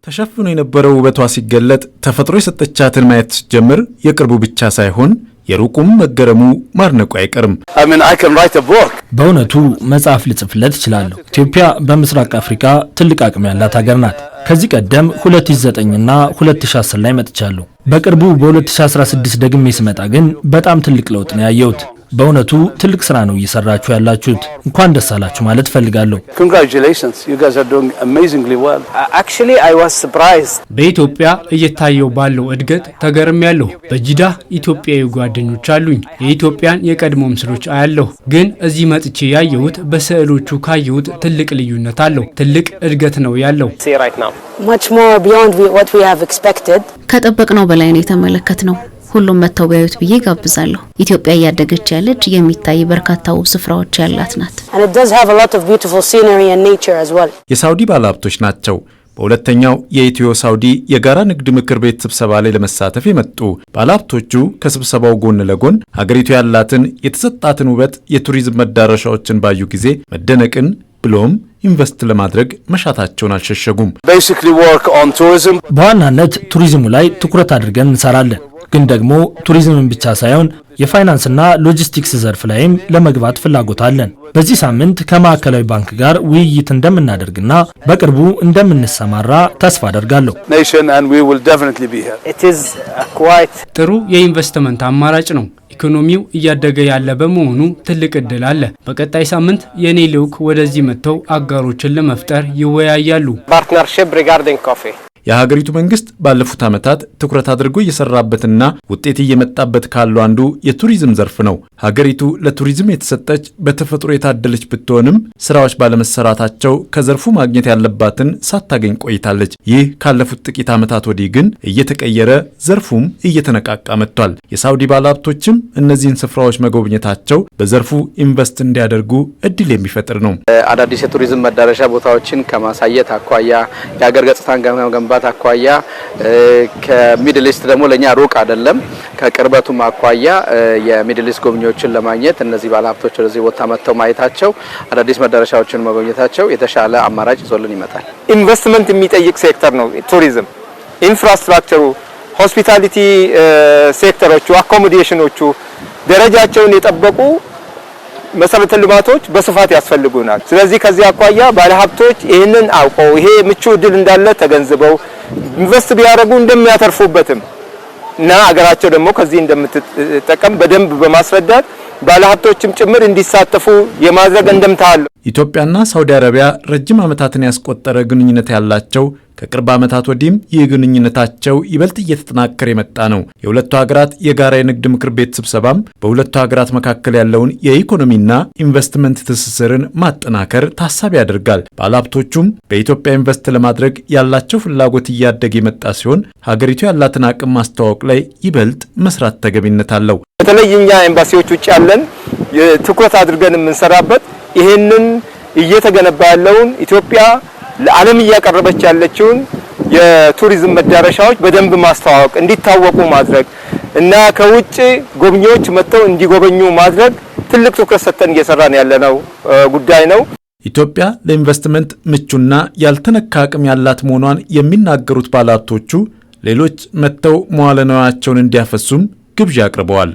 ተሸፍኖ የነበረው ውበቷ ሲገለጥ ተፈጥሮ የሰጠቻትን ማየት ሲጀምር የቅርቡ ብቻ ሳይሆን የሩቁም መገረሙ ማርነቁ አይቀርም። በእውነቱ መጽሐፍ ልጽፍለት እችላለሁ። ኢትዮጵያ በምስራቅ አፍሪካ ትልቅ አቅም ያላት ሀገር ናት። ከዚህ ቀደም 2009 እና 2010 ላይ መጥቻለሁ። በቅርቡ በ2016 ደግሜ ስመጣ ግን በጣም ትልቅ ለውጥ ነው ያየሁት። በእውነቱ ትልቅ ስራ ነው እየሰራችሁ ያላችሁት። እንኳን ደስ አላችሁ ማለት ፈልጋለሁ። Congratulations, you guys are doing amazingly well. Actually, I was surprised. በኢትዮጵያ እየታየው ባለው እድገት ተገርሜያለሁ። በጂዳ ኢትዮጵያዊ ጓደኞች አሉኝ። የኢትዮጵያን የቀድሞ ምስሎች አያለሁ። ግን እዚህ መጥቼ ያየሁት በስዕሎቹ ካየሁት ትልቅ ልዩነት አለው። ትልቅ እድገት ነው ያለው። See right now. Much more beyond what we have expected. ከጠበቅነው በላይ ነው የተመለከትነው። ሁሉም መተው ቢያዩት ብዬ ጋብዛለሁ። ኢትዮጵያ እያደገች ያለች የሚታይ በርካታ ውብ ስፍራዎች ያላት ናት። And it does have a lot of beautiful scenery and nature as well. የሳውዲ ባለሀብቶች ናቸው በሁለተኛው የኢትዮ ሳውዲ የጋራ ንግድ ምክር ቤት ስብሰባ ላይ ለመሳተፍ የመጡ ባለሀብቶቹ ከስብሰባው ጎን ለጎን ሀገሪቱ ያላትን የተሰጣትን ውበት የቱሪዝም መዳረሻዎችን ባዩ ጊዜ መደነቅን ብሎም ኢንቨስት ለማድረግ መሻታቸውን አልሸሸጉም። Basically work on tourism. በዋናነት ቱሪዝሙ ላይ ትኩረት አድርገን እንሰራለን። ግን ደግሞ ቱሪዝምን ብቻ ሳይሆን የፋይናንስና ሎጂስቲክስ ዘርፍ ላይም ለመግባት ፍላጎት አለን። በዚህ ሳምንት ከማዕከላዊ ባንክ ጋር ውይይት እንደምናደርግና በቅርቡ እንደምንሰማራ ተስፋ አደርጋለሁ። And we will definitely be here. It is quite ጥሩ የኢንቨስትመንት አማራጭ ነው። ኢኮኖሚው እያደገ ያለ በመሆኑ ትልቅ እድል አለ። በቀጣይ ሳምንት የኔ ልዑክ ወደዚህ መጥተው አጋሮችን ለመፍጠር ይወያያሉ። partnership regarding coffee. የሀገሪቱ መንግስት ባለፉት ዓመታት ትኩረት አድርጎ እየሰራበትና ውጤት እየመጣበት ካለው አንዱ የቱሪዝም ዘርፍ ነው። ሀገሪቱ ለቱሪዝም የተሰጠች በተፈጥሮ የታደለች ብትሆንም ስራዎች ባለመሰራታቸው ከዘርፉ ማግኘት ያለባትን ሳታገኝ ቆይታለች። ይህ ካለፉት ጥቂት ዓመታት ወዲህ ግን እየተቀየረ ዘርፉም እየተነቃቃ መጥቷል። የሳውዲ ባለሀብቶችም እነዚህን ስፍራዎች መጎብኘታቸው በዘርፉ ኢንቨስት እንዲያደርጉ እድል የሚፈጥር ነው። አዳዲስ የቱሪዝም መዳረሻ ቦታዎችን ከማሳየት አኳያ የሀገር ገጽታን ገንባት አኳያ ከሚድል ኢስት ደግሞ ለኛ ሩቅ አይደለም። ከቅርበቱም አኳያ የሚድል ኢስት ጎብኚዎችን ለማግኘት እነዚህ ባለሀብቶች ወደዚህ ቦታ መጥተው ማየታቸው አዳዲስ መዳረሻዎችን መጎብኘታቸው የተሻለ አማራጭ ይዞልን ይመጣል። ኢንቨስትመንት የሚጠይቅ ሴክተር ነው ቱሪዝም። ኢንፍራስትራክቸሩ፣ ሆስፒታሊቲ ሴክተሮቹ፣ አኮሞዴሽኖቹ ደረጃቸውን የጠበቁ መሰረተ ልማቶች በስፋት ያስፈልጉናል። ስለዚህ ከዚህ አኳያ ባለሀብቶች ይህንን አውቀው ይሄ ምቹ እድል እንዳለ ተገንዝበው ኢንቨስት ቢያደርጉ እንደሚያተርፉበትም እና ሀገራቸው ደግሞ ከዚህ እንደምትጠቀም በደንብ በማስረዳት ባለሀብቶችም ጭምር እንዲሳተፉ የማድረግ እንደምታ አለ። ኢትዮጵያና ሳውዲ አረቢያ ረጅም ዓመታትን ያስቆጠረ ግንኙነት ያላቸው ከቅርብ ዓመታት ወዲህም ይህ ግንኙነታቸው ይበልጥ እየተጠናከረ የመጣ ነው። የሁለቱ ሀገራት የጋራ የንግድ ምክር ቤት ስብሰባም በሁለቱ ሀገራት መካከል ያለውን የኢኮኖሚና ኢንቨስትመንት ትስስርን ማጠናከር ታሳቢ ያደርጋል። ባለሀብቶቹም በኢትዮጵያ ኢንቨስት ለማድረግ ያላቸው ፍላጎት እያደገ የመጣ ሲሆን ሀገሪቱ ያላትን አቅም ማስተዋወቅ ላይ ይበልጥ መስራት ተገቢነት አለው። በተለይ እኛ ኤምባሲዎች ውጭ ያለን ትኩረት አድርገን የምንሰራበት ይሄንን እየተገነባ ያለውን ኢትዮጵያ ለዓለም እያቀረበች ያለችውን የቱሪዝም መዳረሻዎች በደንብ ማስተዋወቅ እንዲታወቁ ማድረግ እና ከውጭ ጎብኚዎች መጥተው እንዲጎበኙ ማድረግ ትልቅ ትኩረት ሰጥተን እየሰራን ያለነው ጉዳይ ነው። ኢትዮጵያ ለኢንቨስትመንት ምቹና ያልተነካ አቅም ያላት መሆኗን የሚናገሩት ባለሀብቶቹ ሌሎች መጥተው መዋዕለ ንዋያቸውን እንዲያፈሱም ግብዣ አቅርበዋል።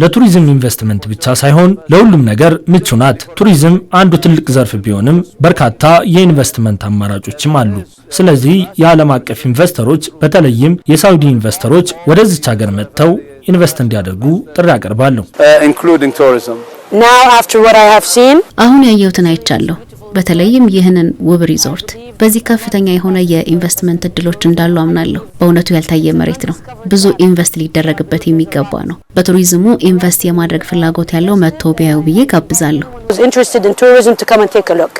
ለቱሪዝም ኢንቨስትመንት ብቻ ሳይሆን ለሁሉም ነገር ምቹ ናት። ቱሪዝም አንዱ ትልቅ ዘርፍ ቢሆንም በርካታ የኢንቨስትመንት አማራጮችም አሉ። ስለዚህ የዓለም አቀፍ ኢንቨስተሮች በተለይም የሳውዲ ኢንቨስተሮች ወደዚች ሀገር መጥተው ኢንቨስት እንዲያደርጉ ጥሪ አቀርባለሁ። Including tourism. Now after what I have seen, አሁን ያየሁትን አይቻለሁ። በተለይም ይህንን ውብ ሪዞርት በዚህ ከፍተኛ የሆነ የኢንቨስትመንት እድሎች እንዳሉ አምናለሁ። በእውነቱ ያልታየ መሬት ነው። ብዙ ኢንቨስት ሊደረግበት የሚገባ ነው። በቱሪዝሙ ኢንቨስት የማድረግ ፍላጎት ያለው መጥቶ ቢያዩ ብዬ ጋብዛለሁ። I was interested in tourism to come and take a look.